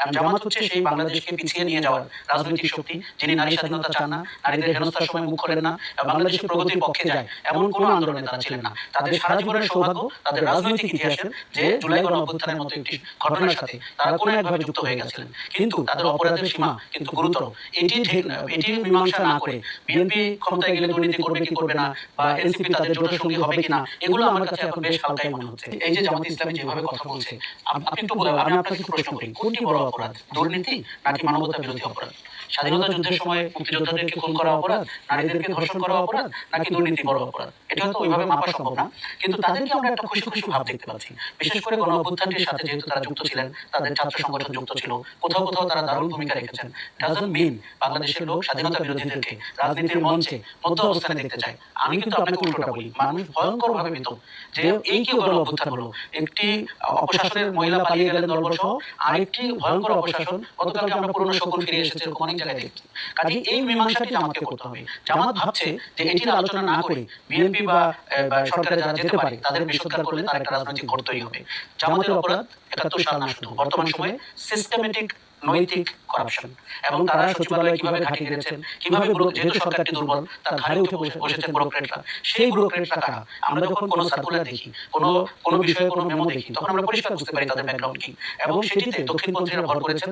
এবং জামাত হচ্ছে সেই বাংলাদেশকে পিছিয়ে নিয়ে যাওয়ার রাজনৈতিক শক্তি, যিনি নারী স্বাধীনতা চান না, নারীদের হেনস্থার সময় মুখ খোলেন না, বাংলাদেশের প্রগতির পক্ষে যায় এমন কোনো আন্দোলনে তারা ছিলেন না। তাদের সারা জীবনের সৌভাগ্য তাদের রাজনৈতিক ইতিহাসের যে জুলাই গণঅভ্যুত্থানের মতো একটি ঘটনার সাথে তারা কোনো একভাবে যুক্ত হয়ে গেছিলেন। কিন্তু তাদের অপরাধের সীমা কিন্তু গুরুতর। এটি মীমাংসা না করে বিএনপি ক্ষমতায় গেলে দুর্নীতি করবে কি করবে না, বা এনসিপি তাদের জোটের সঙ্গী হবে কিনা, এগুলো আমার কাছে এখন বেশ হালকাই মনে হচ্ছে। এই যে জামাত ইসলামী যেভাবে কথা বলছে, আমি আপনাকে একটু প্রশ্ন করি, কোনটি বড় অপরাধ, দুর্নীতি নাকি মানবতা বিরোধী অপরাধ? স্বাধীনতা যুদ্ধের সময় মুক্তিযোদ্ধাদেরকে খুন করা অপরাধ, নারীদেরকে ধর্ষণ করা অপরাধ, নাকি দুর্নীতি বড় অপরাধ? এটা হয়তো ওইভাবে মাপা সম্ভব না, কিন্তু তাদেরকে আমরা একটা খুশি খুশি ভাব দেখতে পাচ্ছি। বিশেষ করে গণ অভ্যুত্থানটির সাথে যেহেতু তারা যুক্ত ছিলেন, তাদের ছাত্র সংগঠন যুক্ত ছিল, কোথাও কোথাও তারা দারুণ ভূমিকা রেখেছেন। ডাজন্ট মিন বাংলাদেশের লোক স্বাধীনতা বিরোধীদেরকে রাজনীতির মঞ্চে মধ্য অবস্থানে দেখতে চায়। আমি কিন্তু আপনাকে উল্টোটা বলি, মানুষ ভয়ঙ্কর ভাবে ভীত যে এই কি গণ অভ্যুত্থান হলো, একটি অপশাসনের মহিলা পালিয়ে গেলেন দলবল সহ, আরেকটি ভয়ঙ্কর অপশাসন গতকালকে আমরা পুরনো শকুন ফিরে এসেছে এরকম অনেক জায়গায় দেখছি। কাজে এই মীমাংসাটি জামাতকে করতে হবে। জামাত ভাবছে যে এটির আলোচনা না করে বিএনপি বা সরকারে যারা যেতে পারে তাদের বিসৎকার করলে তার একটা রাজনৈতিক ভোট তৈরি হবে। জামাতের অপরাধ ৭১ সাল না শুধু, বর্তমান সময়ে সিস্টেমেটিক নৈতিক করাপশন, এবং তারা সচিবালয়ে কিভাবে ঘাঁটি গেড়েছেন, কিভাবে যেহেতু সরকারটি দুর্বল তার ঘাড়ে উঠে বসেছেন ব্যুরোক্রেটরা। সেই ব্যুরোক্রেটরা কারা? আমরা যখন কোনো সার্কুলার দেখি, কোনো বিষয়ে কোনো মেমো দেখি, তখন আমরা পরিষ্কার বুঝতে পারি তাদের ব্যাকগ্রাউন্ড কি, এবং সেটিতে দক্ষিণপন্থীরা ভর করেছেন